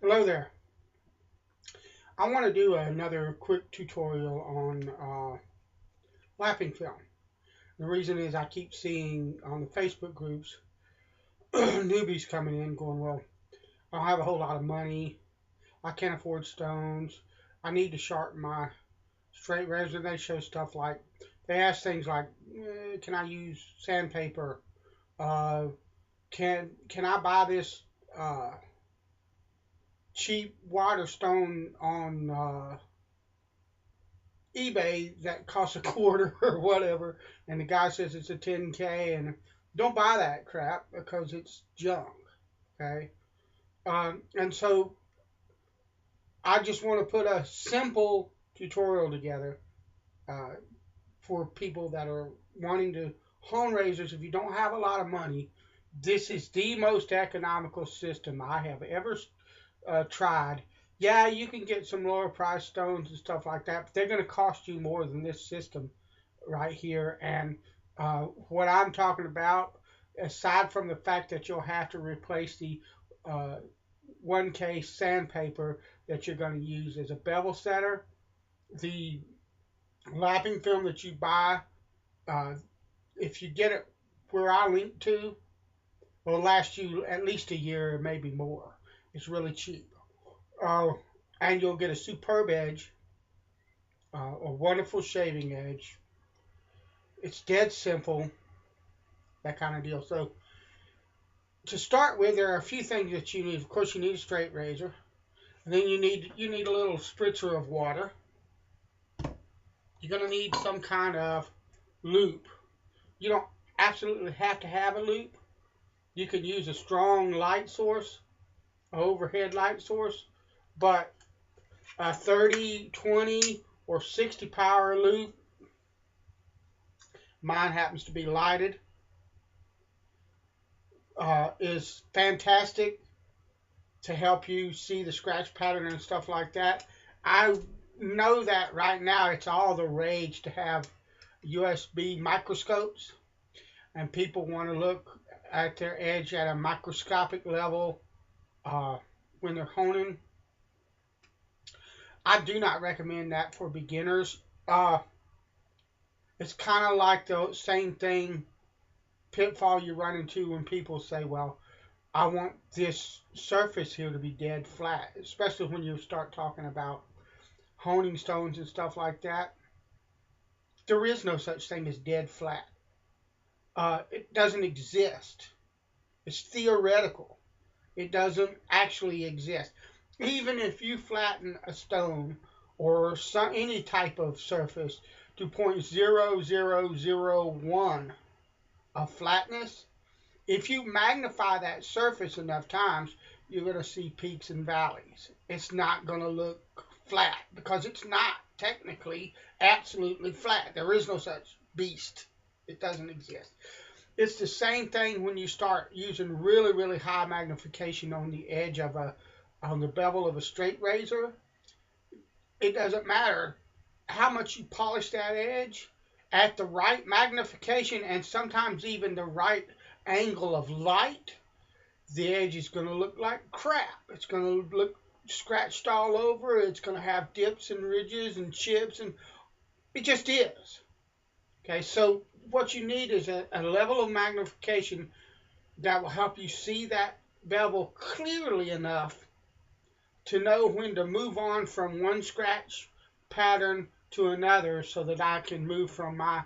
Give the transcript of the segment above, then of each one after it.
Hello there. I want to do another quick tutorial on lapping film. The reason is I keep seeing on the Facebook groups newbies coming in going, well, I don't have a whole lot of money. I can't afford stones. I need to sharpen my straight razor. They show stuff like, they ask things like, can I use sandpaper? Uh, can I buy this uh, cheap water stone on eBay that costs a quarter or whatever, and the guy says it's a 10K, and don't buy that crap because it's junk. Okay, and so I just want to put a simple tutorial together uh, for people that are wanting to hone razors. If you don't have a lot of money, this is the most economical system I have ever tried. Yeah, you can get some lower price stones and stuff like that, but they're going to cost you more than this system right here. And what I'm talking about, aside from the fact that you'll have to replace the uh, 1K sandpaper that you're going to use as a bevel setter, the lapping film that you buy, uh, if you get it where I link to, will last you at least a year, maybe more. It's really cheap. Uh, and you'll get a superb edge, a wonderful shaving edge. It's dead simple, that kind of deal. So to start with, there are a few things that you need. Of course, you need a straight razor, and then you need a little spritzer of water. You're gonna need some kind of loop. You don't absolutely have to have a loop. You can use a strong light source, an overhead light source, but a 30, 20, or 60 power loop. Mine happens to be lighted. Is fantastic to help you see the scratch pattern and stuff like that. I know that right now it's all the rage to have USB microscopes, and people want to look at their edge at a microscopic level when they're honing. I do not recommend that for beginners. It's kind of like the same thing pitfall you run into when people say, well, I want this surface here to be dead flat, especially when you start talking about honing stones and stuff like that. There is no such thing as dead flat. It doesn't exist. It's theoretical. It doesn't actually exist. Even if you flatten a stone or any type of surface to 0.0001 of flatness, if you magnify that surface enough times, you're going to see peaks and valleys. It's not going to look flat because it's not technically absolutely flat. There is no such beast. It doesn't exist. It's the same thing when you start using really, really high magnification on the edge of on the bevel of a straight razor. It doesn't matter how much you polish that edge at the right magnification and sometimes even the right angle of light, the edge is going to look like crap. It's going to look scratched all over. It's going to have dips and ridges and chips, and it just is. Okay, so what you need is a level of magnification that will help you see that bevel clearly enough to know when to move on from one scratch pattern to another so that I can move from my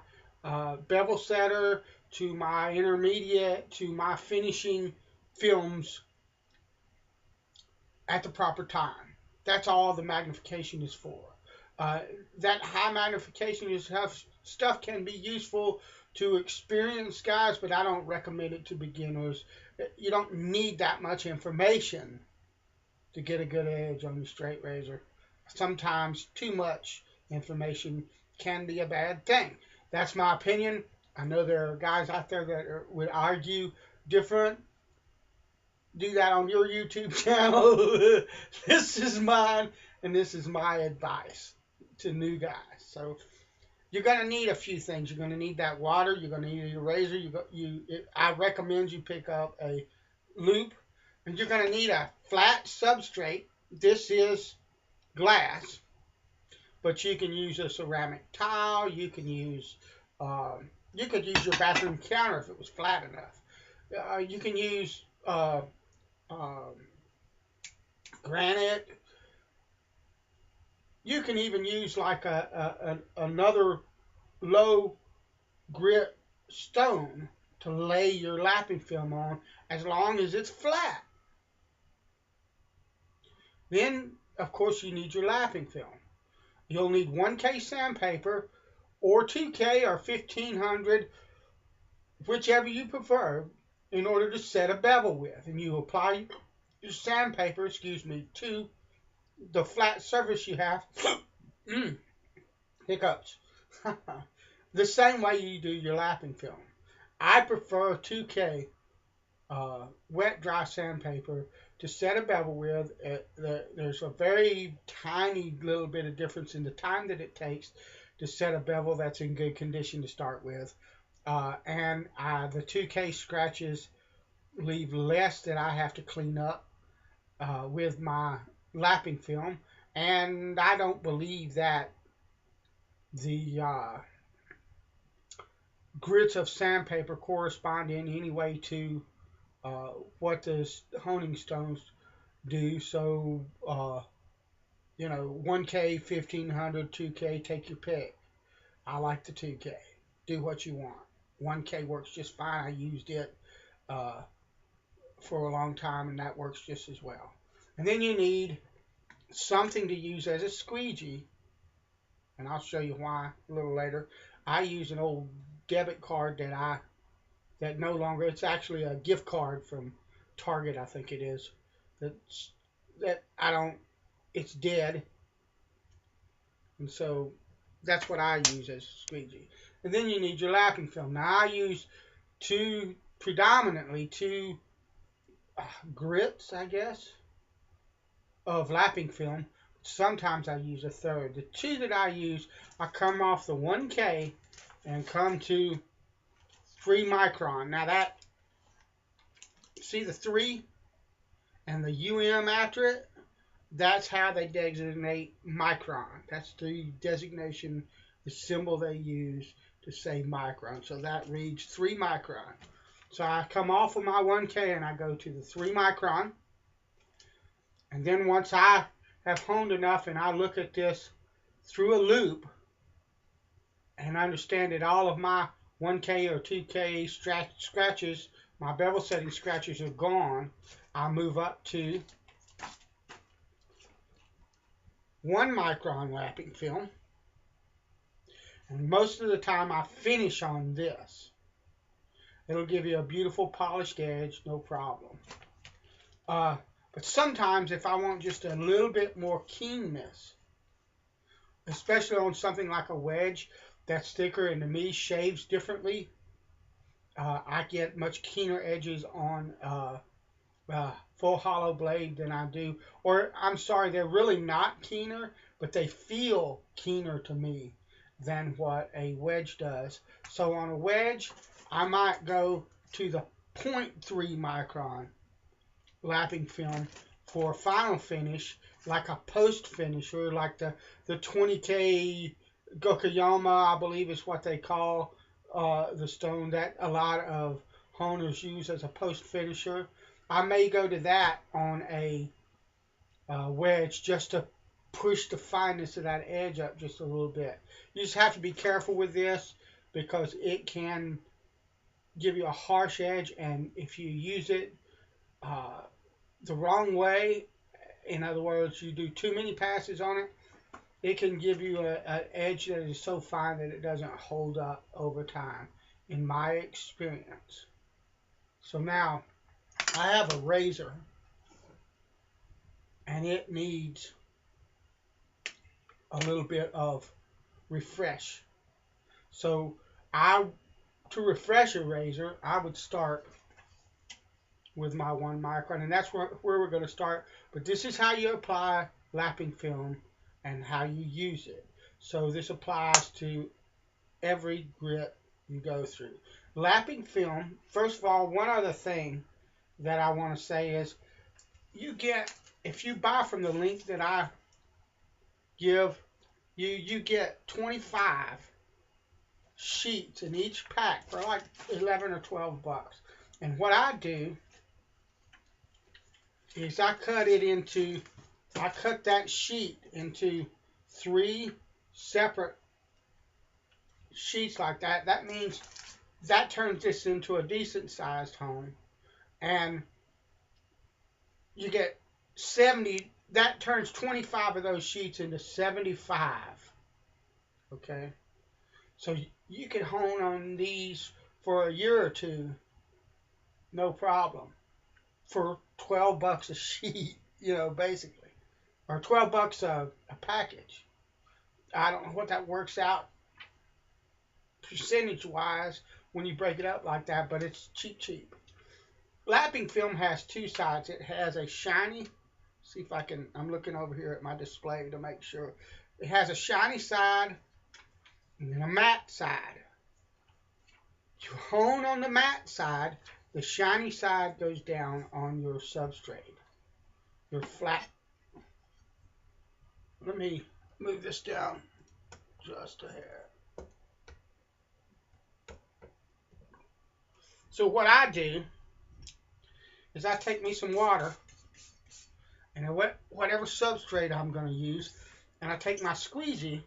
bevel setter to my intermediate to my finishing films at the proper time. That's all the magnification is for. Uh, that high magnification stuff can be useful to experienced guys, but I don't recommend it to beginners. You don't need that much information to get a good edge on your straight razor. Sometimes too much information can be a bad thing. That's my opinion. I know there are guys out there that would argue different. Do that on your YouTube channel. This is mine, and this is my advice to new guys. So you're going to need a few things. You're going to need that water. You're going to need your razor. I recommend you pick up a loop. And you're going to need a flat substrate. This is glass, but you can use a ceramic tile. You could use your bathroom counter if it was flat enough. You can use um, granite. You can even use like another low grit stone to lay your lapping film on, as long as it's flat. Then, of course, you need your lapping film. You'll need 1K sandpaper or 2K or 1500, whichever you prefer, in order to set a bevel with. And you apply your sandpaper, to the flat surface you have. Hiccups. The same way you do your lapping film. I prefer 2K wet dry sandpaper to set a bevel with. There's a very tiny little bit of difference in the time that it takes to set a bevel that's in good condition to start with. And the 2K scratches leave less that I have to clean up with my lapping film. And I don't believe that the grits of sandpaper correspond in any way to what the honing stones do. So, 1K, 1500, 2K, take your pick. I like the 2K. Do what you want. 1K works just fine. I used it uh, for a long time, and that works just as well. And then you need something to use as a squeegee, and I'll show you why a little later. I use an old debit card that no longer, it's actually a gift card from Target, I think it is. It's dead, and so that's what I use as a squeegee. And then you need your lapping film. Now I use predominantly two grits, I guess, of lapping film. Sometimes I use a third. The two that I use, I come off the 1K and come to 3 micron. Now see the 3 and the UM after it? That's how they designate micron. That's the designation, the symbol they use to say micron. So that reads 3 micron. So I come off of my 1K and I go to the 3 micron. And then once I have honed enough and I look at this through a loop and understand that all of my 1K or 2K scratches, my bevel setting scratches are gone, I move up to 1 micron lapping film. And most of the time I finish on this. It'll give you a beautiful polished edge, no problem. But sometimes if I want just a little bit more keenness, especially on something like a wedge that's thicker and to me shaves differently, I get much keener edges on full hollow blade than I do. Or I'm sorry, they're really not keener, but they feel keener to me than what a wedge does. So on a wedge, I might go to the 0.3 micron lapping film for a final finish, like a post finisher, like the 20K Gokuyama, I believe is what they call the stone that a lot of honers use as a post finisher. I may go to that on a wedge just to push the fineness of that edge up just a little bit. You just have to be careful with this because it can give you a harsh edge, and if you use it the wrong way, in other words, you do too many passes on it, it can give you an edge that is so fine that it doesn't hold up over time, in my experience. So now, I have a razor, and it needs a little bit of refresh. So to refresh a razor, I would start with my 1 micron, and that's where we're going to start. But this is how you apply lapping film and how you use it. So this applies to every grit you go through. Lapping film, first of all, one other thing that I want to say is you get, if you buy from the link that I give, you get 25 sheets in each pack for like 11 or 12 bucks. And what I do is I cut that sheet into 3 separate sheets like that. That means that turns this into a decent sized home. And you get 70, that turns 25 of those sheets into 75. Okay? So you can hone on these for a year or two, no problem, for 12 bucks a sheet, basically, or 12 bucks a package. I don't know what that works out percentage wise when you break it up like that, but it's cheap. Lapping film has 2 sides. It has a shiny, see if I can, I'm looking over here at my display to make sure. It has a shiny side and then a matte side. You hone on the matte side, the shiny side goes down on your substrate, your flat. Let me move this down just a hair. So what I do is I take me some water and whatever substrate I'm going to use, and I take my squeegee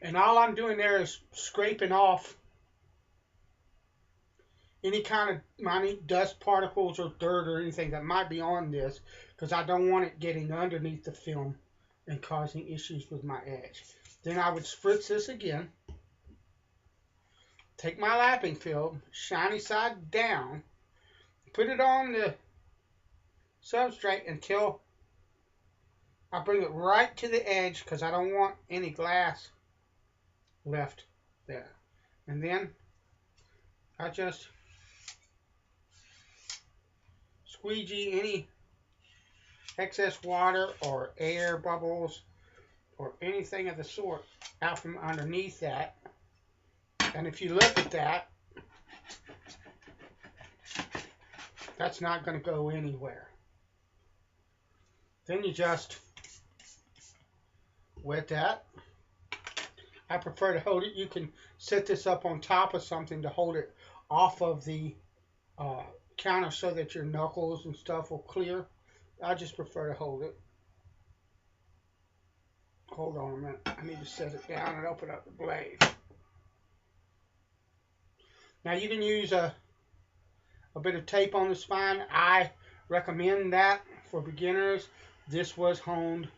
and all I'm doing there is scraping off any kind of minute dust particles or dirt or anything that might be on this, because I don't want it getting underneath the film and causing issues with my edge. Then I would spritz this again, take my lapping film, shiny side down, put it on the substrate until I bring it right to the edge, because I don't want any glass left there. And then I just squeegee any excess water or air bubbles or anything of the sort out from underneath that. And if you look at that, that's not going to go anywhere. Then you just wet that. I prefer to hold it. You can set this up on top of something to hold it off of the counter so that your knuckles and stuff will clear. I just prefer to hold it. Hold on a minute. I need to set it down and open up the blade. Now you can use a bit of tape on the spine. I recommend that for beginners. This was honed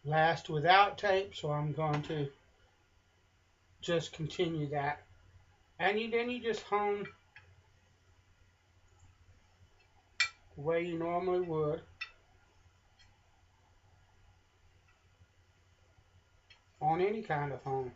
last without tape, so I'm going to just continue that. And then you just hone the way you normally would. On any kind of hone.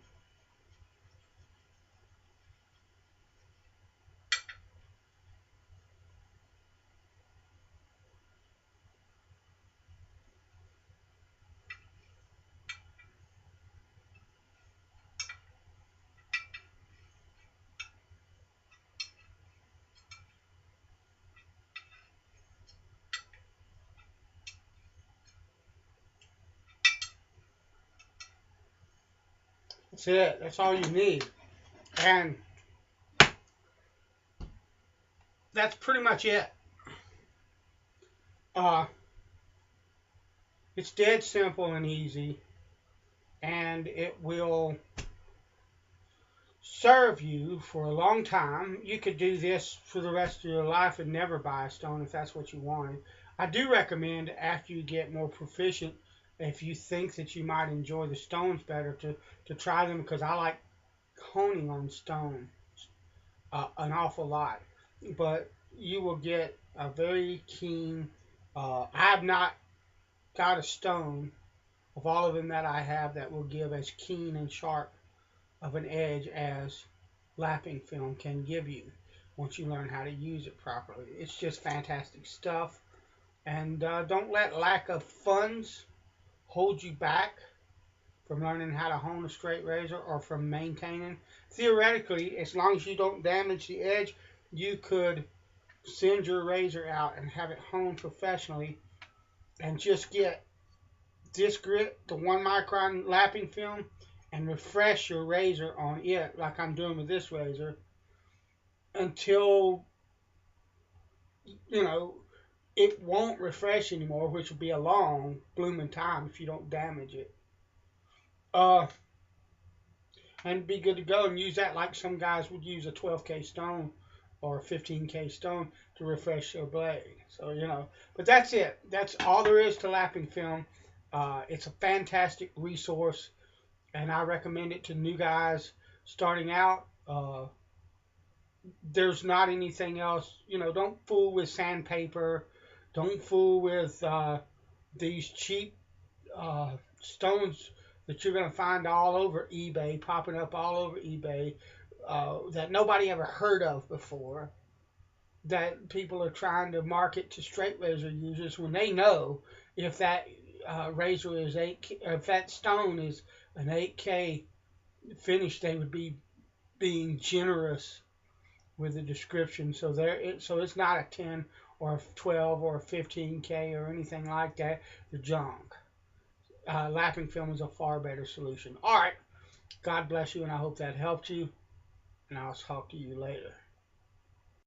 That's it. That's all you need. And that's pretty much it. It's dead simple and easy, and it will serve you for a long time. You could do this for the rest of your life and never buy a stone if that's what you wanted. I do recommend, after you get more proficient, if you think that you might enjoy the stones better, to try them, because I like honing on stone an awful lot. But you will get a very keen, I have not got a stone of all of them that I have that will give as keen and sharp of an edge as lapping film can give you once you learn how to use it properly. It's just fantastic stuff. And don't let lack of funds hold you back from learning how to hone a straight razor or from maintaining. Theoretically, as long as you don't damage the edge, you could send your razor out and have it honed professionally and just get disc grit, the 1 micron lapping film, and refresh your razor on it like I'm doing with this razor until, you know, it won't refresh anymore, which will be a long blooming time if you don't damage it. And be good to go and use that like some guys would use a 12K stone or a 15K stone to refresh their blade. So, you know, but that's it. That's all there is to lapping film. It's a fantastic resource, and I recommend it to new guys starting out. There's not anything else. You know, don't fool with sandpaper. Don't fool with these cheap stones that you're going to find all over eBay, popping up all over eBay, that nobody ever heard of before, that people are trying to market to straight razor users when they know if that razor is 8K, if that stone is an 8K finish, they would be being generous with the description. So so it's not a 10 or a 12 or a 15K or anything like that. The junk. Lapping film is a far better solution. All right. God bless you, and I hope that helped you. And I'll talk to you later.